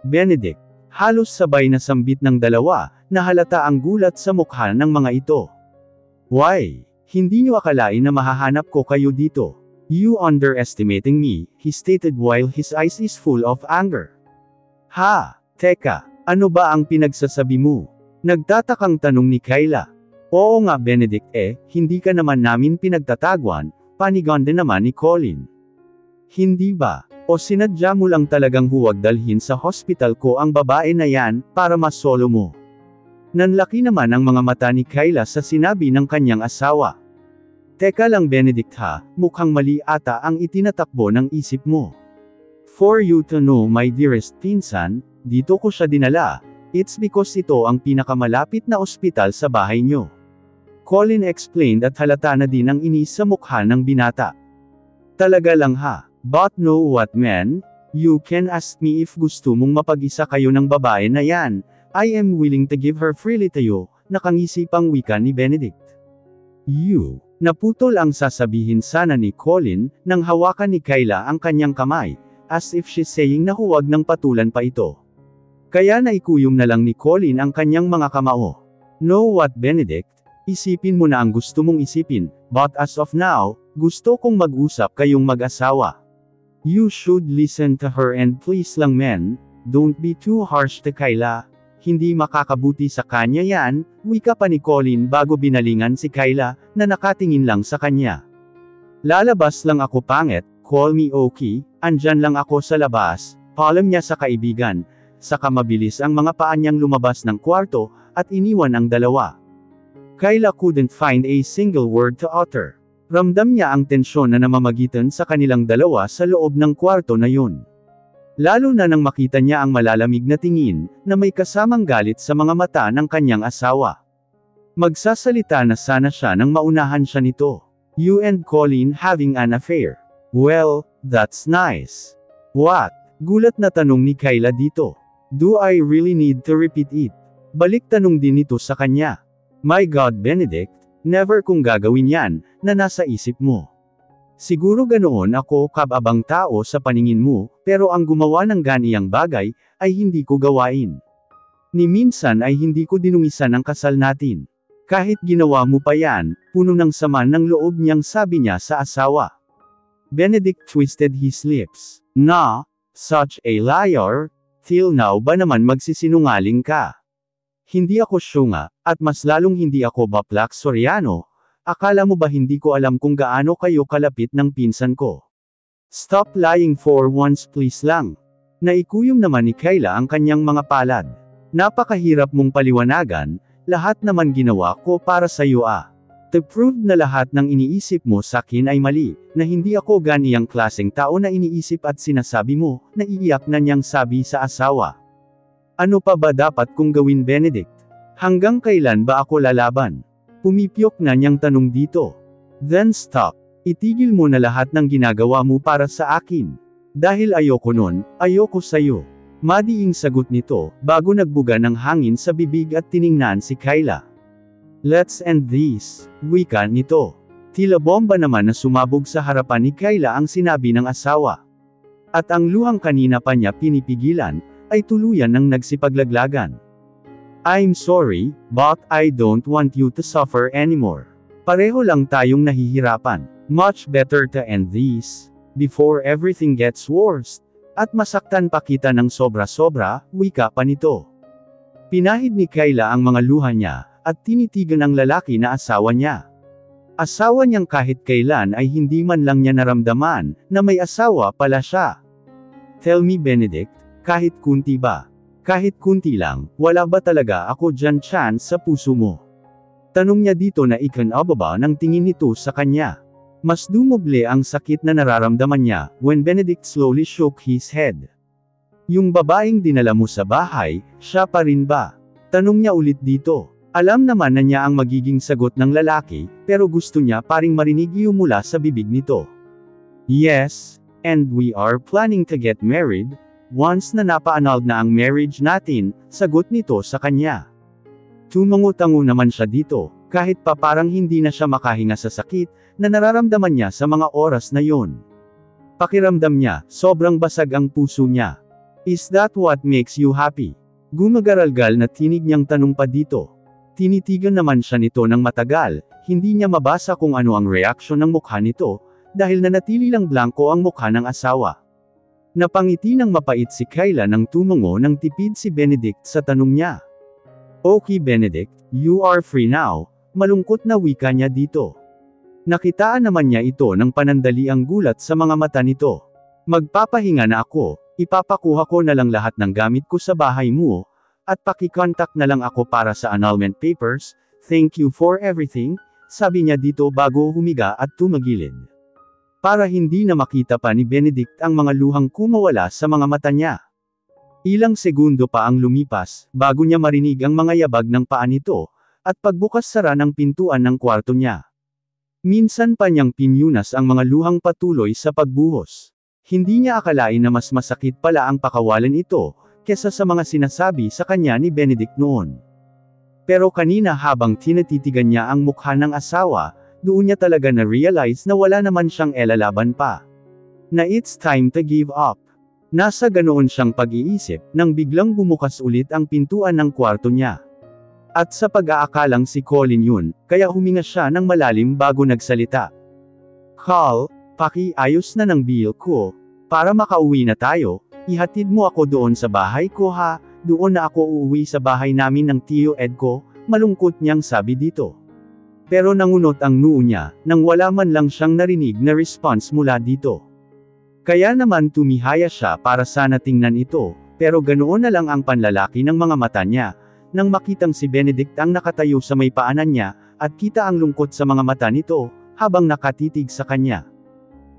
Benedict. Halos sabay na sambit ng dalawa, na halata ang gulat sa mukha ng mga ito. Why? Hindi niyo akalain na mahahanap ko kayo dito. You underestimating me, he stated while his eyes is full of anger. Ha? Teka, ano ba ang pinagsasabi mo? Nagtatakang tanong ni Kayla. Oo nga Benedict hindi ka naman namin pinagtatagwan, panigan din naman ni Colin. Hindi ba? O sinadya mo lang talagang huwag dalhin sa hospital ko ang babae na yan, para masolo mo? Nanlaki naman ang mga mata ni Kayla sa sinabi ng kanyang asawa. Teka lang Benedict ha, mukhang mali ata ang itinatakbo ng isip mo. For you to know my dearest pinsan, dito ko siya dinala, it's because ito ang pinakamalapit na ospital sa bahay nyo. Colin explained at halata na din ang inis sa mukha ng binata. Talaga lang ha. But know what man, you can ask me if gusto mong mapag-isa kayo ng babae na yan, I am willing to give her freely to you, nakangisipang wika ni Benedict. You, naputol ang sasabihin sana ni Colin, nang hawakan ni Kayla ang kanyang kamay, as if she's saying na huwag nang patulan pa ito. Kaya naikuyom na lang ni Colin ang kanyang mga kamao. Know what Benedict, isipin mo na ang gusto mong isipin, but as of now, gusto kong mag-usap kayong mag-asawa. You should listen to her and please lang men, don't be too harsh to Kayla. Hindi makakabuti sa kanya yan, wika pa ni Colin bago binalingan si Kayla, na nakatingin lang sa kanya. Lalabas lang ako pangit, call me Oki, andyan lang ako sa labas, paalam niya sa kaibigan, saka mabilis ang mga paa niyang lumabas ng kwarto, at iniwan ang dalawa. Kayla couldn't find a single word to utter. Ramdam niya ang tensyon na namamagitan sa kanilang dalawa sa loob ng kwarto na yun. Lalo na nang makita niya ang malalamig na tingin, na may kasamang galit sa mga mata ng kanyang asawa. Magsasalita na sana siya nang maunahan siya nito. You and Colin having an affair. Well, that's nice. What? Gulat na tanong ni Kayla dito. Do I really need to repeat it? Balik tanong din ito sa kanya. My God Benedict, never kong gagawin yan, na nasa isip mo. Siguro ganoon ako kababang tao sa paningin mo, pero ang gumawa ng ganiyang bagay, ay hindi ko gawain. Ni minsan ay hindi ko dinungisan ang kasal natin. Kahit ginawa mo pa yan, puno ng sama ng loob niyang sabi niya sa asawa. Benedict twisted his lips. Na, such a liar, till now ba naman magsisinungaling ka? Hindi ako syunga, at mas lalong hindi ako Baplak Soriano, akala mo ba hindi ko alam kung gaano kayo kalapit ng pinsan ko? Stop lying for once please lang. Naikuyom naman ni Kayla ang kanyang mga palad. Napakahirap mong paliwanagan, lahat naman ginawa ko para sa iyo To prove na lahat ng iniisip mo sa akin ay mali, na hindi ako ganiyang klaseng tao na iniisip at sinasabi mo, na iiyak na niyang sabi sa asawa. Ano pa ba dapat kong gawin Benedict? Hanggang kailan ba ako lalaban? Pumipyok na niyang tanong dito. Then stop. Itigil mo na lahat ng ginagawa mo para sa akin. Dahil ayoko nun, ayoko sa'yo. Madiing sagot nito, bago nagbuga ng hangin sa bibig at tiningnan si Kayla. Let's end this, wika nito. Tila bomba naman na sumabog sa harapan ni Kayla ang sinabi ng asawa. At ang luhang kanina pa niya pinipigilan, ay tuluyan ng nagsipaglaglagan. I'm sorry, but I don't want you to suffer anymore. Pareho lang tayong nahihirapan. Much better to end this, before everything gets worse. At masaktan pa kita ng sobra-sobra, wika pa nito. Pinahid ni Kayla ang mga luha niya, at tinitigan ang lalaki na asawa niya. Asawa niyang kahit kailan ay hindi man lang niya naramdaman, na may asawa pala siya. Tell me Benedict, kahit kunti ba? Kahit kunti lang, wala ba talaga ako dyan chance sa puso mo? Tanong niya dito na ikinababa ng tingin nito sa kanya. Mas dumoble ang sakit na nararamdaman niya, when Benedict slowly shook his head. Yung babaeng dinala mo sa bahay, siya pa rin ba? Tanong niya ulit dito. Alam naman na niya ang magiging sagot ng lalaki, pero gusto niya paring marinig iyon mula sa bibig nito. Yes, and we are planning to get married, once na napa-annulled na ang marriage natin, sagot nito sa kanya. Tumango-tango naman siya dito, kahit pa parang hindi na siya makahinga sa sakit, na nararamdaman niya sa mga oras na yon. Pakiramdam niya, sobrang basag ang puso niya. Is that what makes you happy? Gumagaralgal na tinig niyang tanong pa dito. Tinitigan naman siya nito ng matagal, hindi niya mabasa kung ano ang reaksyon ng mukha nito, dahil nanatili lang blanko ang mukha ng asawa. Napangiti ng mapait si Kyla nang tumungo ng tipid si Benedict sa tanong niya. Okay Benedict, you are free now, malungkot na wika niya dito. Nakitaan naman niya ito ng panandaliang gulat sa mga mata nito. Magpapahinga na ako, ipapakuha ko na lang lahat ng gamit ko sa bahay mo, at pakikontak na lang ako para sa annulment papers, thank you for everything, sabi niya dito bago humiga at tumagilid. Para hindi na makita pa ni Benedict ang mga luhang kumawala sa mga mata niya. Ilang segundo pa ang lumipas, bago niya marinig ang mga yabag ng paa nito, at pagbukas-sara ng pintuan ng kwarto niya. Minsan pa niyang pinyunas ang mga luhang patuloy sa pagbuhos. Hindi niya akalain na mas masakit pala ang pakawalan ito, kesa sa mga sinasabi sa kanya ni Benedict noon. Pero kanina habang tinatitigan niya ang mukha ng asawa, doon niya talaga na-realize na wala naman siyang elalaban pa. Na it's time to give up. Nasa ganoon siyang pag-iisip, nang biglang bumukas ulit ang pintuan ng kwarto niya. At sa pag-aakalang si Colin yun, kaya huminga siya ng malalim bago nagsalita. Carl, pakiayos na ng bill ko, para makauwi na tayo, ihatid mo ako doon sa bahay ko ha, doon na ako uuwi sa bahay namin ng Tio Ed ko, malungkot niyang sabi dito. Pero nangunot ang noo niya, nang wala man lang siyang narinig na response mula dito. Kaya naman tumihaya siya para sana tingnan ito, pero ganoon na lang ang panlalaki ng mga mata niya, nang makitang si Benedict ang nakatayo sa may paanan niya, at kita ang lungkot sa mga mata nito, habang nakatitig sa kanya.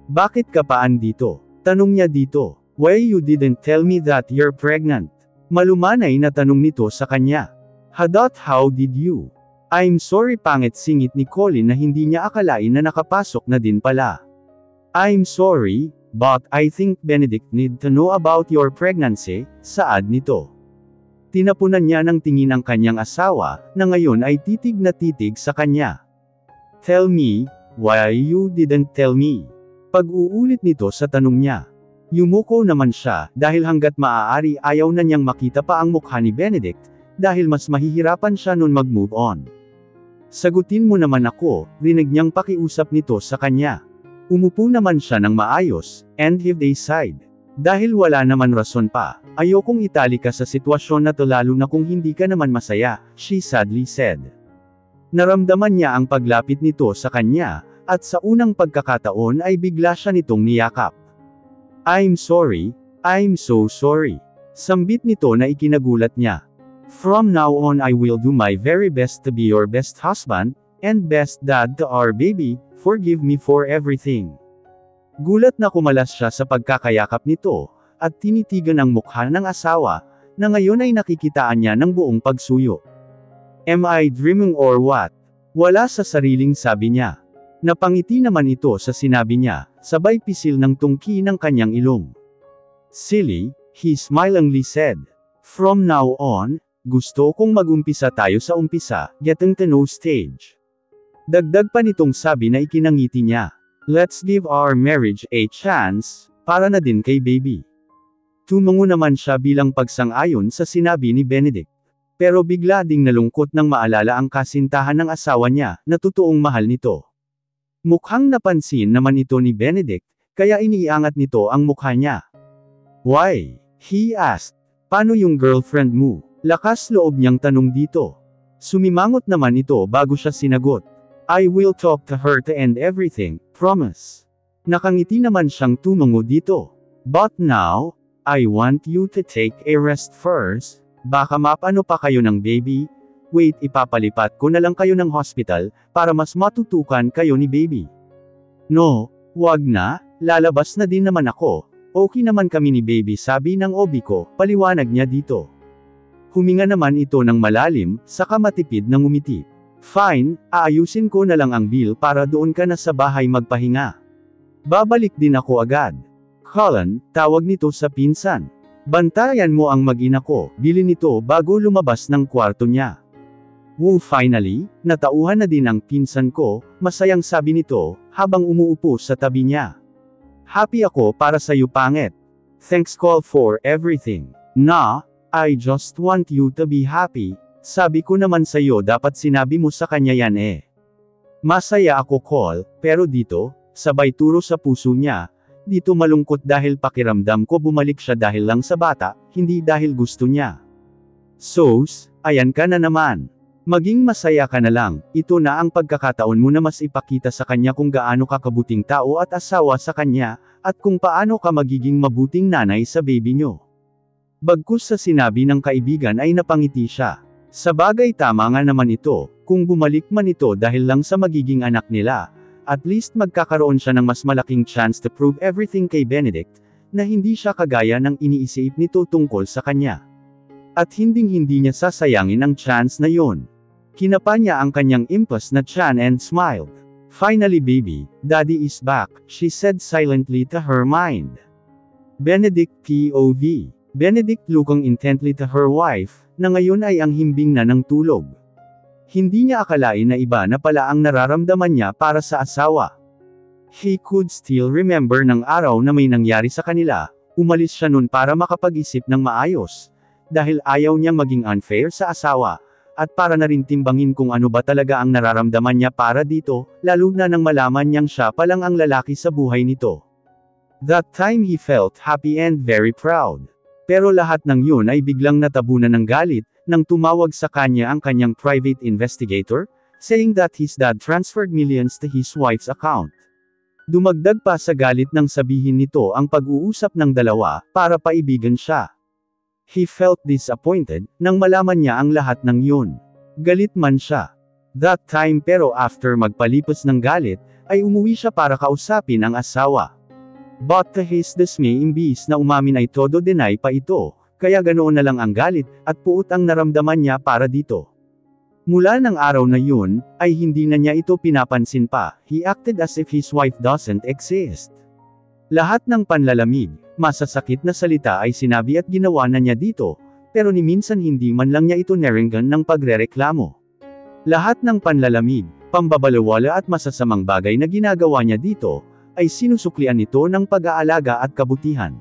Bakit ka pa andito? Tanong niya dito. Why you didn't tell me that you're pregnant? Malumanay na tanong nito sa kanya. How did you? I'm sorry pangit singit ni Colin na hindi niya akalain na nakapasok na din pala. I'm sorry, but I think Benedict need to know about your pregnancy, saad nito. Tinapunan niya ng tingin ang kanyang asawa, na ngayon ay titig na titig sa kanya. Tell me, why you didn't tell me? Pag-uulit nito sa tanong niya. Yumuko naman siya, dahil hanggat maaari ayaw na niyang makita pa ang mukha ni Benedict, dahil mas mahihirapan siya nun mag-move on. Sagutin mo naman ako, rinig niyang pakiusap nito sa kanya. Umupo naman siya ng maayos, and heaved a sigh. Dahil wala naman rason pa, ayokong itali ka sa sitwasyon na to lalo na kung hindi ka naman masaya, she sadly said. Naramdaman niya ang paglapit nito sa kanya, at sa unang pagkakataon ay bigla siya nitong niyakap. I'm sorry, I'm so sorry. Sambit nito na ikinagulat niya. From now on I will do my very best to be your best husband, and best dad to our baby, forgive me for everything. Gulat na kumalas siya sa pagkakayakap nito, at tinitigan ang mukha ng asawa, na ngayon ay nakikitaan niya ng buong pagsuyo. Am I dreaming or what? Wala sa sariling sabi niya. Napangiti naman ito sa sinabi niya, sabay pisil ng tungki ng kanyang ilong. Silly, he smilingly said. From now on, gusto kong mag-umpisa tayo sa umpisa, getting to know stage. Dagdag pa nitong sabi na ikinangiti niya. Let's give our marriage a chance, para na din kay baby. Tumango naman siya bilang pagsang-ayon sa sinabi ni Benedict. Pero bigla ding nalungkot nang maalala ang kasintahan ng asawa niya, na totoong mahal nito. Mukhang napansin naman ito ni Benedict, kaya iniiangat nito ang mukha niya. Why? He asked. Paano yung girlfriend mo? Lakas loob niyang tanong dito. Sumimangot naman ito bago siya sinagot. I will talk to her to end everything, promise. Nakangiti naman siyang tumango dito. But now, I want you to take a rest first, baka mapano pa kayo ng baby. Wait, ipapalipat ko na lang kayo ng hospital, para mas matutukan kayo ni baby. No, wag na, lalabas na din naman ako, okay naman kami ni baby sabi ng OB ko, paliwanag niya dito. Huminga naman ito ng malalim, saka matipid na ngumiti. Fine, aayusin ko na lang ang bill para doon ka na sa bahay magpahinga. Babalik din ako agad. Colin, tawag nito sa pinsan. Bantayan mo ang mag-ina ko, bilin nito bago lumabas ng kwarto niya. Woo, finally, natauhan na din ang pinsan ko, masayang sabi nito, habang umuupo sa tabi niya. Happy ako para sa'yo pangit. Thanks call for everything. Na, I just want you to be happy. Sabi ko naman sa'yo dapat sinabi mo sa kanya yan eh. Masaya ako call, pero dito, sabay turo sa puso niya, dito malungkot dahil pakiramdam ko bumalik siya dahil lang sa bata, hindi dahil gusto niya. Sos, ayan ka na naman. Maging masaya ka na lang, ito na ang pagkakataon mo na mas ipakita sa kanya kung gaano ka kabuting tao at asawa sa kanya, at kung paano ka magiging mabuting nanay sa baby nyo. Bagkus sa sinabi ng kaibigan ay napangiti siya. Sa bagay tama nga naman ito, kung bumalik man ito dahil lang sa magiging anak nila, at least magkakaroon siya ng mas malaking chance to prove everything kay Benedict, na hindi siya kagaya ng iniisip nito tungkol sa kanya. At hinding-hindi niya sasayangin ang chance na yon. Kinapa niya ang kanyang impas na tiyan and smiled. Finally baby, daddy is back, she said silently to her mind. Benedict POV. Benedict looking intently to her wife, na ngayon ay ang himbing na ng tulog. Hindi niya akalain na iba na pala ang nararamdaman niya para sa asawa. He could still remember ng araw na may nangyari sa kanila, umalis siya nun para makapag-isip ng maayos. Dahil ayaw niyang maging unfair sa asawa, at para na rin timbangin kung ano ba talaga ang nararamdaman niya para dito, lalo na nang malaman niyang siya palang ang lalaki sa buhay nito. That time he felt happy and very proud. Pero lahat ng yun ay biglang natabunan ng galit, nang tumawag sa kanya ang kanyang private investigator, saying that his dad transferred millions to his wife's account. Dumagdag pa sa galit nang sabihin nito ang pag-uusap ng dalawa, para paibigan siya. He felt disappointed, nang malaman niya ang lahat ng yun. Galit man siya. That time pero after magpalipas ng galit, ay umuwi siya para kausapin ang asawa. But to his dismay imbis na umamin ay todo deny pa ito, kaya ganoon na lang ang galit, at puot ang naramdaman niya para dito. Mula ng araw na yun, ay hindi na niya ito pinapansin pa, he acted as if his wife doesn't exist. Lahat ng panlalamig, masasakit na salita ay sinabi at ginawa na niya dito, pero ni minsan hindi man lang niya ito naringgan ng pagrereklamo. Lahat ng panlalamig, pambabalawala at masasamang bagay na ginagawa niya dito, ay sinusuklian nito ng pag-aalaga at kabutihan.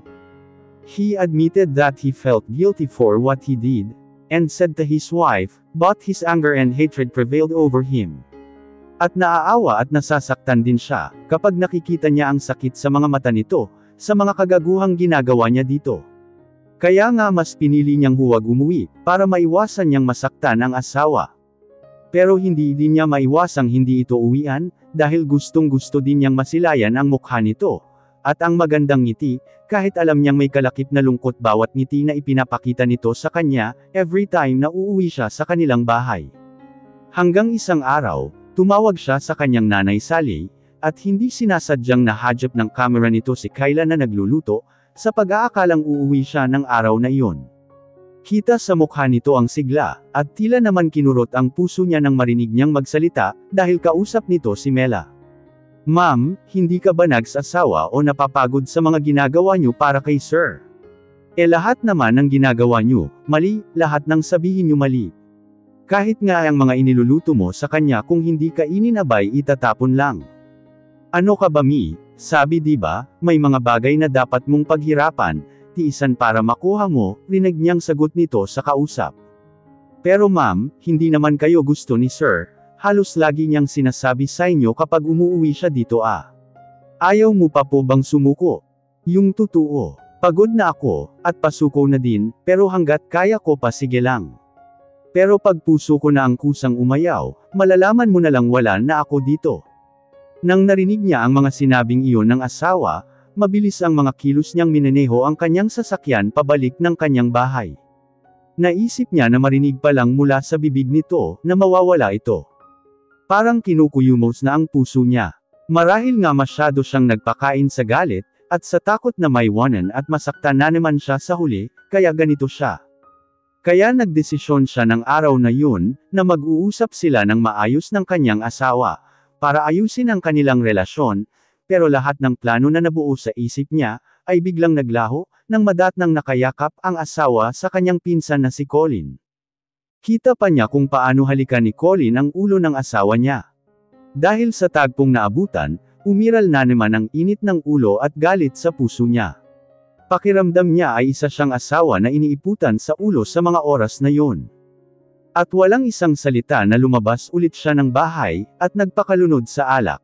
He admitted that he felt guilty for what he did, and said to his wife, but his anger and hatred prevailed over him. At naaawa at nasasaktan din siya, kapag nakikita niya ang sakit sa mga mata nito, sa mga kagaguhang ginagawa niya dito. Kaya nga mas pinili niyang huwag umuwi, para maiwasan niyang masaktan ang asawa. Pero hindi din niya maiwasang hindi ito uwian, dahil gustong-gusto din niyang masilayan ang mukha nito. At ang magandang ngiti, kahit alam niyang may kalakip na lungkot bawat ngiti na ipinapakita nito sa kanya, every time na uuwi siya sa kanilang bahay. Hanggang isang araw, tumawag siya sa kanyang nanay Sally, at hindi sinasadyang nahadyap ng kamera nito si Kyla na nagluluto, sa pag-aakalang uuwi siya ng araw na iyon. Kita sa mukha nito ang sigla, at tila naman kinurot ang puso niya nang marinig niyang magsalita, dahil kausap nito si Mela. Ma'am, hindi ka ba nagsasawa o napapagod sa mga ginagawa niyo para kay Sir? Lahat naman ng ginagawa niyo, mali, lahat ng sabihin niyo mali. Kahit nga ang mga iniluluto mo sa kanya kung hindi kainin abay itatapon lang. Ano ka ba Mi? Sabi di ba, may mga bagay na dapat mong paghirapan, tiisan para makuha mo, rinig niyang sagot nito sa kausap. Pero ma'am, hindi naman kayo gusto ni Sir, halos lagi niyang sinasabi sa inyo kapag umuwi siya dito ah. Ayaw mo pa po bang sumuko? Yung totoo, pagod na ako, at pasuko na din, pero hanggat kaya ko pa sige lang. Pero pag puso ko na ang kusang umayaw, malalaman mo na lang wala na ako dito. Nang narinig niya ang mga sinabing iyon ng asawa, mabilis ang mga kilos niyang minaneho ang kanyang sasakyan pabalik ng kanyang bahay. Naisip niya na marinig pa lang mula sa bibig nito, na mawawala ito. Parang kinukuyumos na ang puso niya. Marahil nga masyado siyang nagpakain sa galit, at sa takot na maiwanan at masaktan na naman siya sa huli, kaya ganito siya. Kaya nagdesisyon siya ng araw na yun, na mag-uusap sila ng maayos ng kanyang asawa, para ayusin ang kanilang relasyon, pero lahat ng plano na nabuo sa isip niya, ay biglang naglaho, nang madatnang nakayakap ang asawa sa kanyang pinsan na si Colin. Kita pa niya kung paano halikan ni Colin ang ulo ng asawa niya. Dahil sa tagpong naabutan, umiral na naman ang init ng ulo at galit sa puso niya. Pakiramdam niya ay isa siyang asawa na iniiputan sa ulo sa mga oras na yun. At walang isang salita na lumabas ulit siya ng bahay, at nagpakalunod sa alak.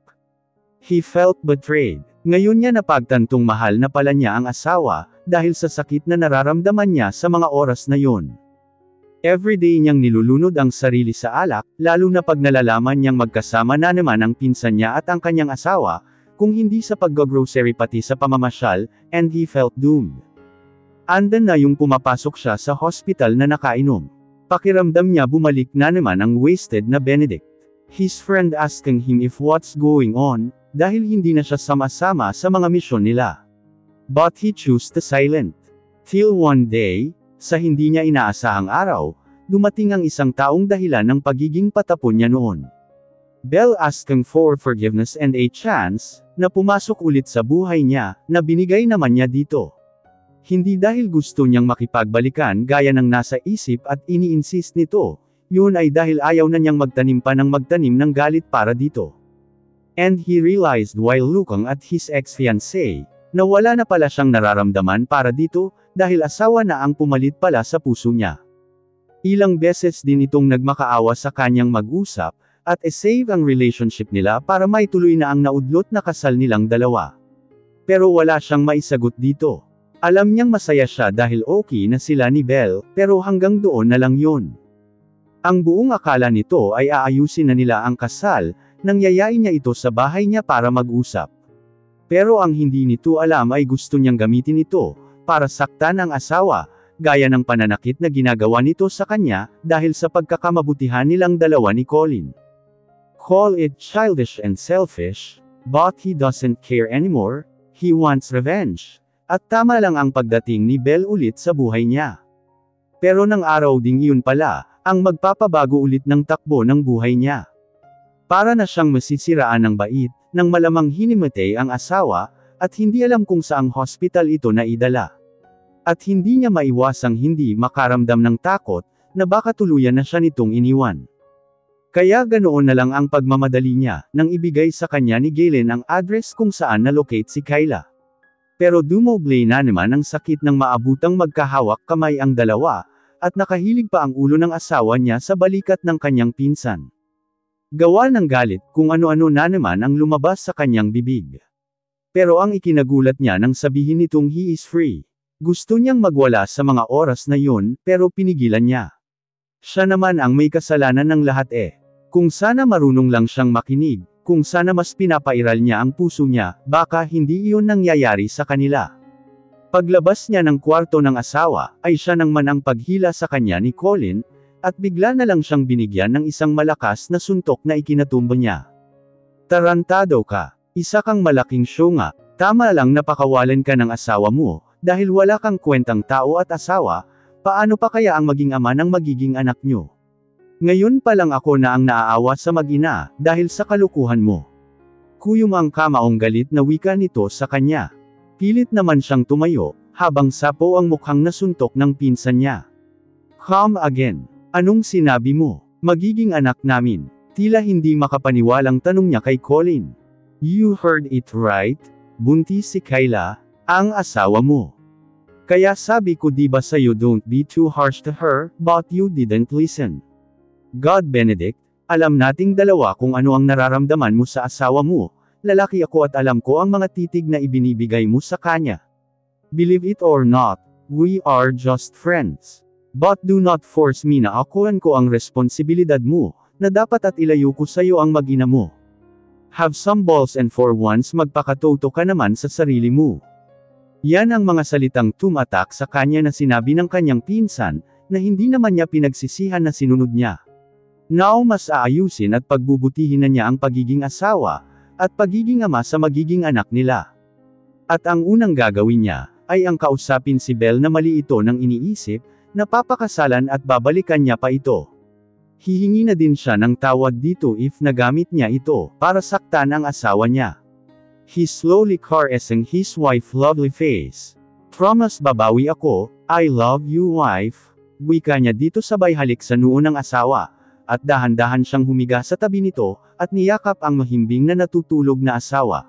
He felt betrayed. Ngayon niya napagtantong mahal na pala niya ang asawa, dahil sa sakit na nararamdaman niya sa mga oras na yun. Everyday niyang nilulunod ang sarili sa alak, lalo na pag nalalaman niyang magkasama na naman ang pinsan niya at ang kanyang asawa, kung hindi sa pag-grocery pati sa pamamasyal, and he felt doomed. Andan na yung pumapasok siya sa hospital na nakainom. Pakiramdam niya bumalik na naman ang wasted na Benedict. His friend asking him if what's going on, dahil hindi na siya sama-sama sa mga misyon nila. But he chose the silent. Till one day, sa hindi niya inaasahang araw, dumating ang isang taong dahilan ng pagiging patapon niya noon. Belle asking for forgiveness and a chance, na pumasok ulit sa buhay niya, na binigay naman niya dito. Hindi dahil gusto niyang makipagbalikan gaya ng nasa isip at ini-insist nito, yun ay dahil ayaw na niyang magtanim pa ng magtanim ng galit para dito. And he realized while looking at his ex-fiancée, na wala na pala siyang nararamdaman para dito, dahil asawa na ang pumalit pala sa puso niya. Ilang beses din itong nagmakaawa sa kanyang mag-usap, at save ang relationship nila para maituloy na ang naudlot na kasal nilang dalawa. Pero wala siyang maisagot dito. Alam niyang masaya siya dahil okay na sila ni Belle, pero hanggang doon na lang yun. Ang buong akala nito ay aayusin na nila ang kasal, nang yayain niya ito sa bahay niya para mag-usap. Pero ang hindi nito alam ay gusto niyang gamitin ito, para saktan ang asawa, gaya ng pananakit na ginagawa nito sa kanya, dahil sa pagkakamabutihan nilang dalawa ni Colin. Call it childish and selfish, but he doesn't care anymore, he wants revenge. At tama lang ang pagdating ni Belle ulit sa buhay niya. Pero nang araw ding iyon pala, ang magpapabago ulit ng takbo ng buhay niya. Para na siyang masisiraan ng bait, nang malamang hinimatay ang asawa, at hindi alam kung saang hospital ito naidala. At hindi niya maiwasang hindi makaramdam ng takot, na baka tuluyan na siya nitong iniwan. Kaya ganoon na lang ang pagmamadali niya, nang ibigay sa kanya ni Galen ang address kung saan na-locate si Kyla. Pero dumoble na naman ang sakit ng maabutang magkahawak kamay ang dalawa, at nakahilig pa ang ulo ng asawa niya sa balikat ng kanyang pinsan. Gawa ng galit kung ano-ano na naman ang lumabas sa kanyang bibig. Pero ang ikinagulat niya nang sabihin nitong he is free. Gusto niyang magwala sa mga oras na yun, pero pinigilan niya. Siya naman ang may kasalanan ng lahat Kung sana marunong lang siyang makinig, kung sana mas pinapairal niya ang puso niya, baka hindi iyon nangyayari sa kanila. Paglabas niya ng kwarto ng asawa, ay siya naman ang paghila sa kanya ni Colin, at bigla na lang siyang binigyan ng isang malakas na suntok na ikinatumba niya. Tarantado ka, isa kang malaking syunga, tama lang napakawalan ka ng asawa mo, dahil wala kang kwentang tao at asawa, paano pa kaya ang maging ama ng magiging anak niyo? Ngayon pa lang ako na ang naaawa sa mag-ina, dahil sa kalukuhan mo. Kuyumang kamaong galit na wika nito sa kanya. Pilit naman siyang tumayo, habang sapo ang mukhang nasuntok ng pinsan niya. Come again. Anong sinabi mo? Magiging anak namin. Tila hindi makapaniwalang tanong niya kay Colin. You heard it right? Buntis si Kyla, ang asawa mo. Kaya sabi ko diba sa'yo don't be too harsh to her, but you didn't listen. God Benedict, alam nating dalawa kung ano ang nararamdaman mo sa asawa mo, lalaki ako at alam ko ang mga titig na ibinibigay mo sa kanya. Believe it or not, we are just friends. But do not force me na akuan ko ang responsibilidad mo, na dapat at ilayo ko sa'yo ang mag-ina mo. Have some balls and for once magpakatoto ka naman sa sarili mo. Yan ang mga salitang tumatak sa kanya na sinabi ng kanyang pinsan, na hindi naman niya pinagsisihan na sinunod niya. Now mas aayusin at pagbubutihin na niya ang pagiging asawa, at pagiging ama sa magiging anak nila. At ang unang gagawin niya, ay ang kausapin si Belle na mali ito nang iniisip, na papakasalan at babalikan niya pa ito. Hihingi na din siya ng tawad dito if nagamit niya ito, para saktan ang asawa niya. He slowly caressing his wife's lovely face. Promise babawi ako, I love you wife. Wika niya dito sabay halik sa noo ng asawa. At dahan-dahan siyang humiga sa tabi nito, at niyakap ang mahimbing na natutulog na asawa.